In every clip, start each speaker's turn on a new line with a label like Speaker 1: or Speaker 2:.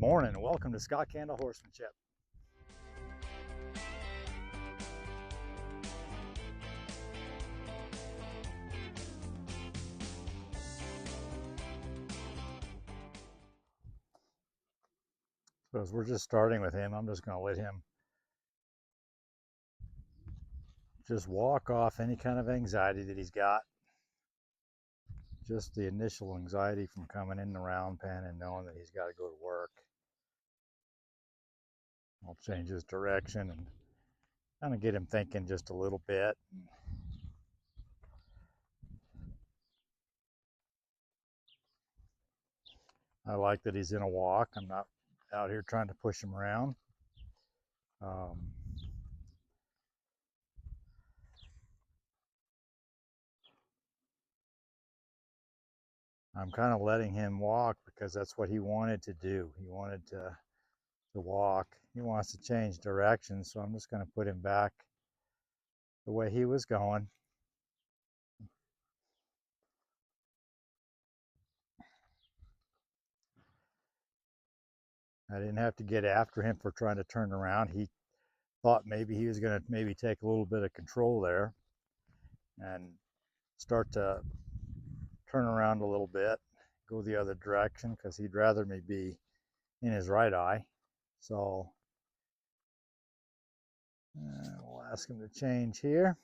Speaker 1: morning and welcome to Scott Candle Horsemanship. So as we're just starting with him, I'm just going to let him just walk off any kind of anxiety that he's got. Just the initial anxiety from coming in the round pen and knowing that he's got to go to work. I'll change his direction and kind of get him thinking just a little bit. I like that he's in a walk. I'm not out here trying to push him around. I'm kind of letting him walk because that's what he wanted to do. He wanted to walk. He wants to change direction, so I'm just going to put him back the way he was going. I didn't have to get after him for trying to turn around. He thought maybe he was going to take a little bit of control there and start to turn around a little bit, go the other direction, because he'd rather me be in his right eye. So we'll ask him to change here.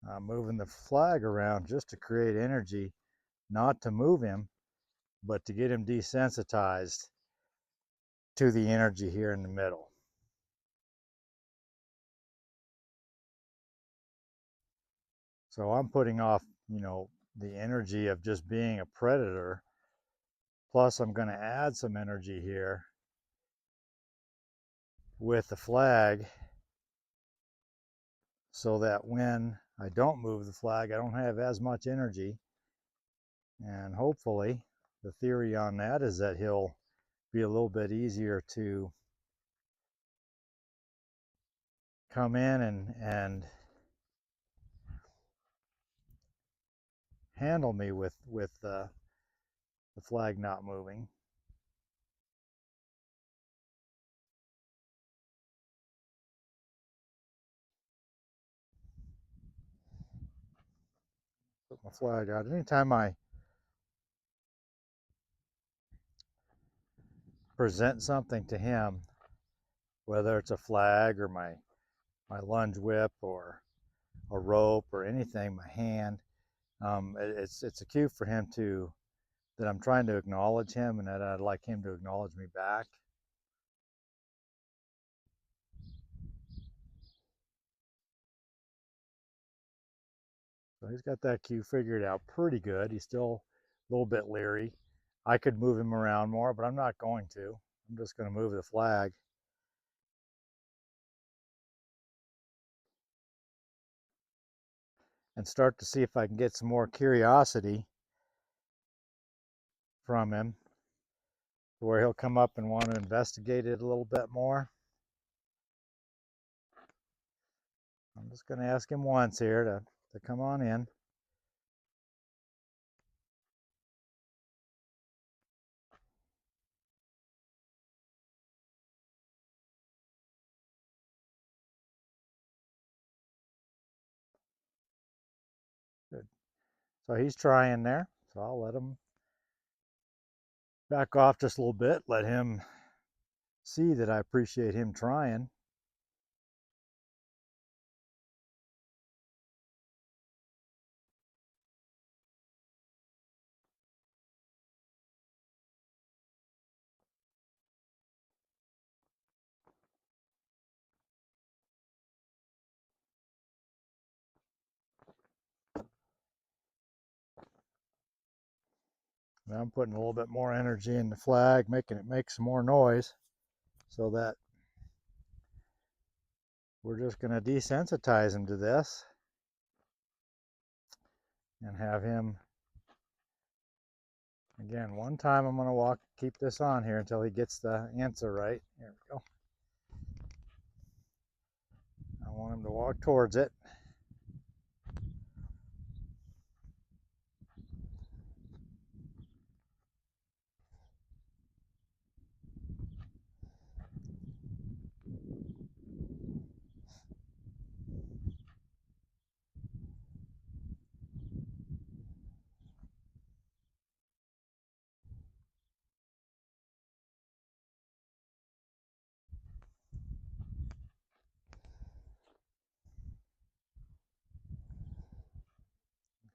Speaker 1: I'm moving the flag around just to create energy, not to move him, but to get him desensitized to the energy here in the middle. So I'm putting off, the energy of just being a predator. Plus I'm going to add some energy here with the flag so that when I don't move the flag, I don't have as much energy. And hopefully the theory on that is that he'll be a little bit easier to come in and handle me with the flag not moving. Put my flag out. Anytime I present something to him, whether it's a flag or my lunge whip or a rope or anything, my hand, it's a cue for him that I'm trying to acknowledge him and that I'd like him to acknowledge me back. So he's got that cue figured out pretty good. He's still a little bit leery. I could move him around more, but I'm not going to. I'm just going to move the flag. And start to see if I can get some more curiosity from him, where he'll come up and want to investigate it a little bit more. I'm just going to ask him once here to come on in. Good. So he's trying there, so I'll let him back off just a little bit, let him see that I appreciate him trying. Now I'm putting a little bit more energy in the flag, making it make some more noise, so that we're just going to desensitize him to this and have him, again, one time I'm going to keep this on here until he gets the answer right. There we go. I want him to walk towards it.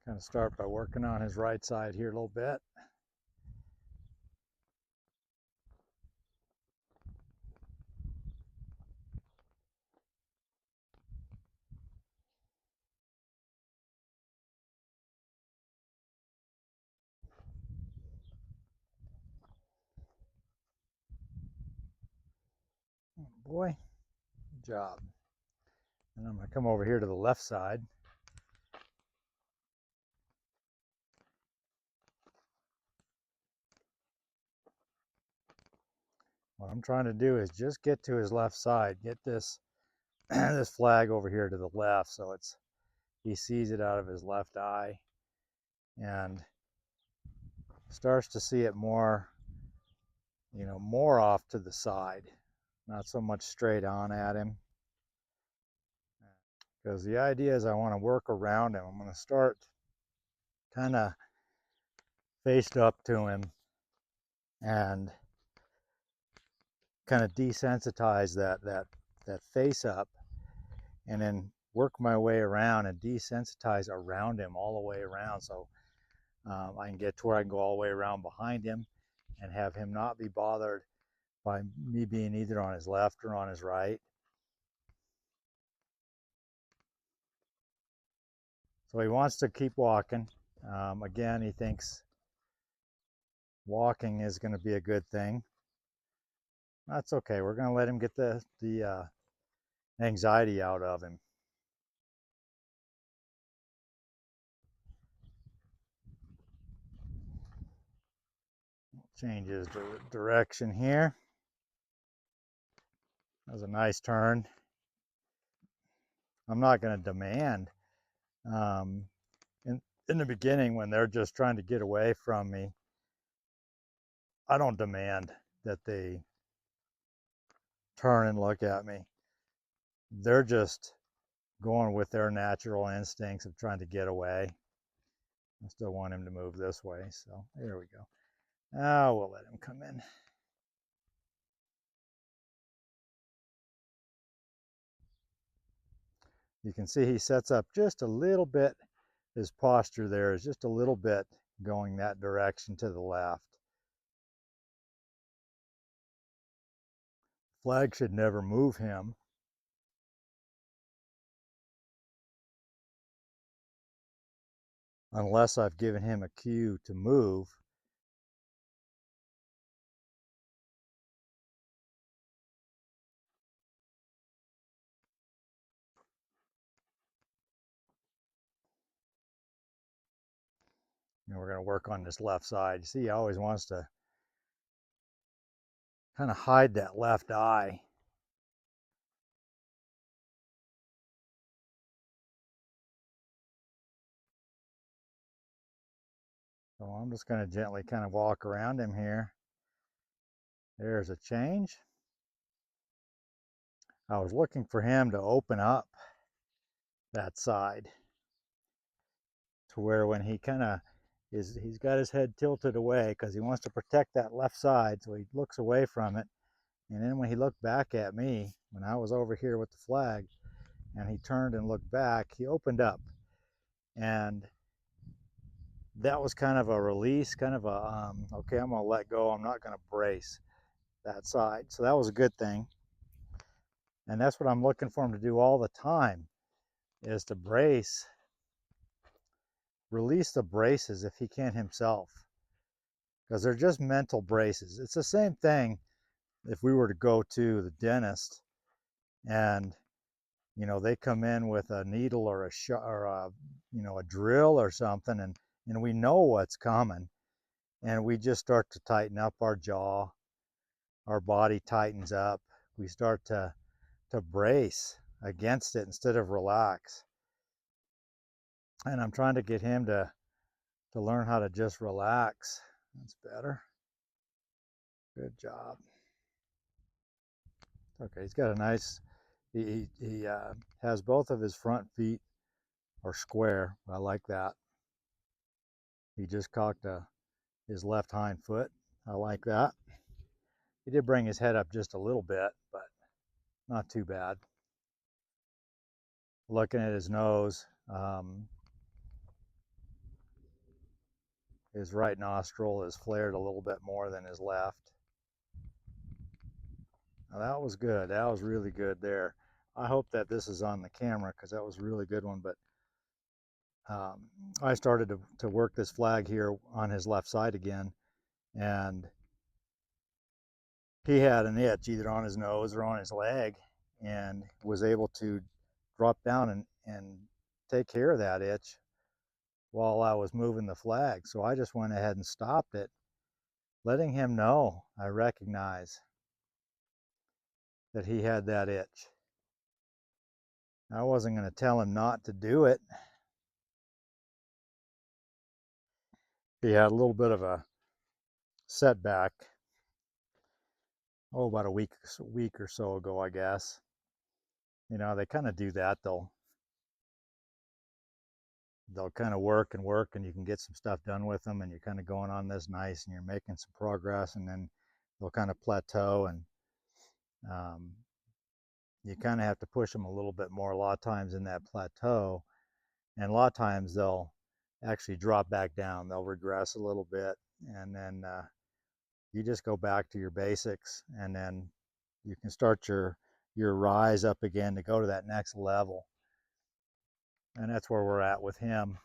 Speaker 1: Kind of start by working on his right side here a little bit. Oh boy, good job. And I'm going to come over here to the left side. What I'm trying to do is just get to his left side, get this this flag over here to the left, so he sees it out of his left eye and starts to see it more, more off to the side, not so much straight on at him. Because the idea is I want to work around him. I'm going to start kind of faced up to him and kind of desensitize that face up, and then work my way around and desensitize around him all the way around, so I can get to where I can go all the way around behind him and have him not be bothered by me being either on his left or on his right. So he wants to keep walking. Again, he thinks walking is going to be a good thing. That's okay. We're going to let him get the anxiety out of him. Change his direction here. That was a nice turn. I'm not going to demand. In the beginning, when they're just trying to get away from me, I don't demand that they turn and look at me. They're just going with their natural instincts of trying to get away. I still want him to move this way, so there we go. Now we'll let him come in. You can see he sets up just a little bit. His posture there is just a little bit going that direction to the left. Flag should never move him. Unless I've given him a cue to move. We're going to work on this left side. You see, he always wants to kind of hide that left eye. So I'm just going to gently kind of walk around him here. There's a change. I was looking for him to open up that side to where when he kind of he's got his head tilted away because he wants to protect that left side, so he looks away from it. And then when he looked back at me, when I was over here with the flag, and he turned and looked back, he opened up. And that was kind of a release, kind of a, okay, I'm gonna let go. I'm not gonna brace that side. So that was a good thing. And that's what I'm looking for him to do all the time, is to brace, release the braces if he can himself, because they're just mental braces. It's the same thing if we were to go to the dentist and they come in with a needle or a drill or something, and we know what's coming, and we just start to tighten up our jaw, our body tightens up, we start to brace. against it instead of relax. And I'm trying to get him to learn how to just relax. That's better. Good job. Okay, he's got a nice, he has both of his front feet are square. I like that. He just cocked his left hind foot. I like that. He did bring his head up just a little bit, but not too bad. Looking at his nose, his right nostril is flared a little bit more than his left. Now that was good. That was really good there. I hope that this is on the camera because that was a really good one. But I started to work this flag here on his left side again, and he had an itch either on his nose or on his leg, and was able to drop down and take care of that itch while I was moving the flag. So I just went ahead and stopped it, letting him know I recognize that he had that itch. I wasn't going to tell him not to do it. He had a little bit of a setback, about a week or so ago, I guess. You know, they kind of do that. They'll kind of work and you can get some stuff done with them, and you're kind of going on this nice and you're making some progress, and then they'll kind of plateau, and you kind of have to push them a little bit more a lot of times in that plateau, and a lot of times they'll actually drop back down. They'll regress a little bit, and then you just go back to your basics, and then you can start your rise up again to go to that next level. And that's where we're at with him.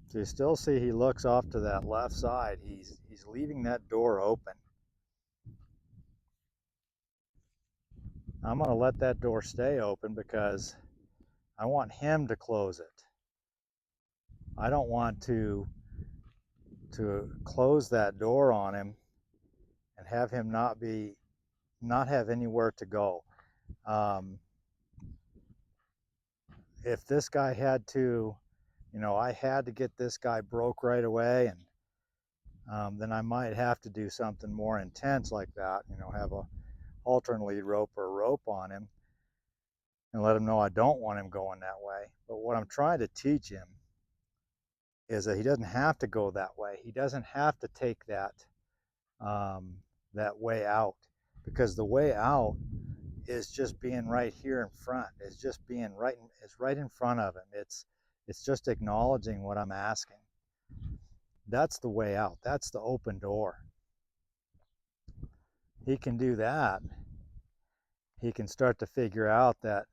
Speaker 1: So you still see he looks off to that left side. He's leaving that door open. I'm going to let that door stay open because I want him to close it. I don't want to close that door on him and have him not have anywhere to go. If this guy had to, I had to get this guy broke right away, and then I might have to do something more intense like that, have a halter and lead rope or a rope on him and let him know I don't want him going that way. But what I'm trying to teach him is that he doesn't have to go that way. He doesn't have to take that way out, because the way out is just being right here in front. It's just being right in front of him. It's just acknowledging what I'm asking. That's the way out. That's the open door. He can do that. He can start to figure out that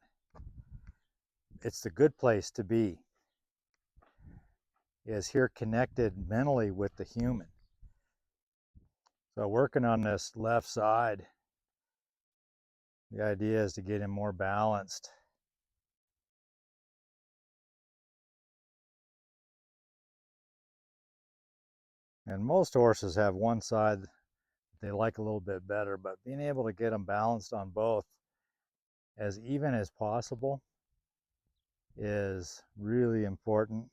Speaker 1: it's the good place to be, is here connected mentally with the human. So working on this left side, the idea is to get him more balanced. And most horses have one side they like a little bit better, but being able to get them balanced on both as even as possible is really important.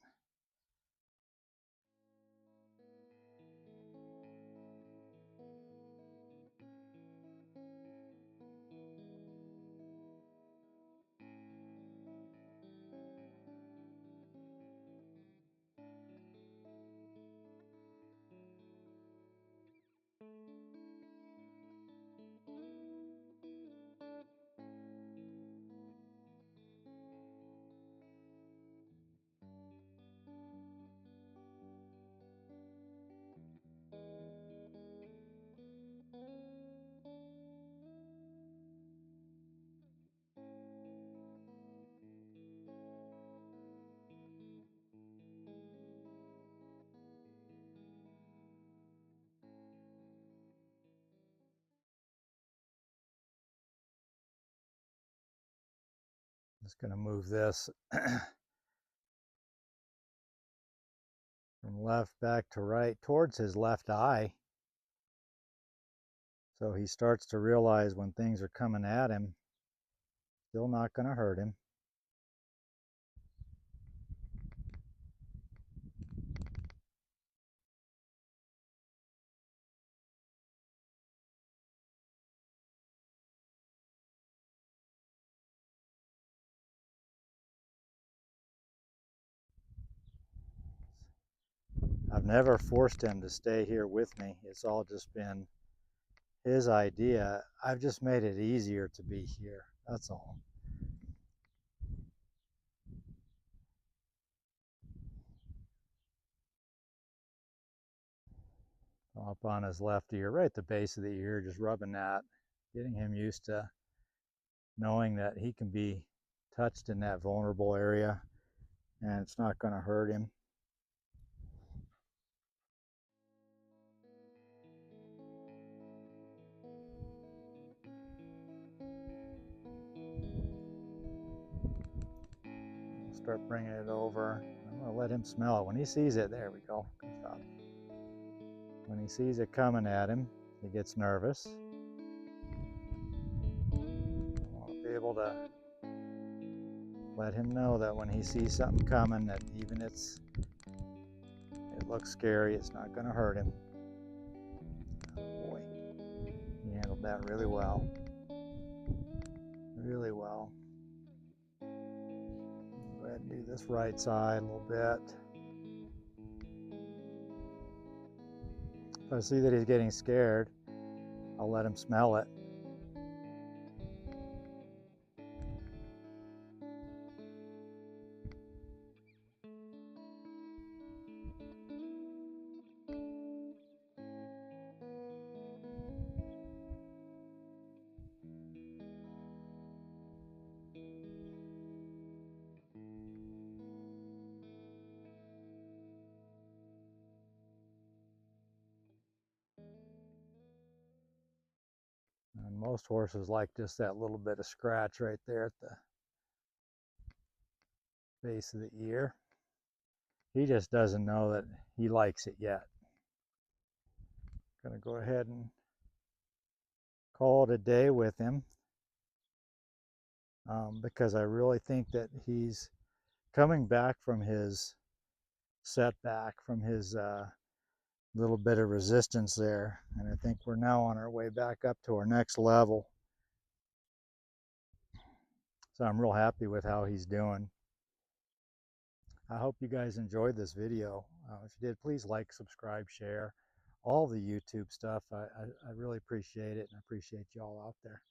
Speaker 1: Just going to move this from left back to right towards his left eye. So he starts to realize when things are coming at him still not going to hurt him. I've never forced him to stay here with me. It's all just been his idea. I've just made it easier to be here. That's all. Up on his left ear, right at the base of the ear, just rubbing that, getting him used to knowing that he can be touched in that vulnerable area and it's not going to hurt him. Start bringing it over. I'm going to let him smell it. When he sees it, there we go. Good job. When he sees it coming at him, he gets nervous. I want to be able to let him know that when he sees something coming, that even it looks scary, it's not going to hurt him. Oh boy, he handled that really well. Really well. Go ahead and do this right side a little bit. If I see that he's getting scared, I'll let him smell it. And most horses like just that little bit of scratch right there at the base of the ear. He just doesn't know that he likes it yet. Gonna go ahead and call it a day with him because I really think that he's coming back from his setback, from his little bit of resistance there, and I think we're now on our way back up to our next level. So I'm real happy with how he's doing. I hope you guys enjoyed this video. If you did, please like, subscribe, share, all the YouTube stuff. I really appreciate it, and I appreciate you all out there.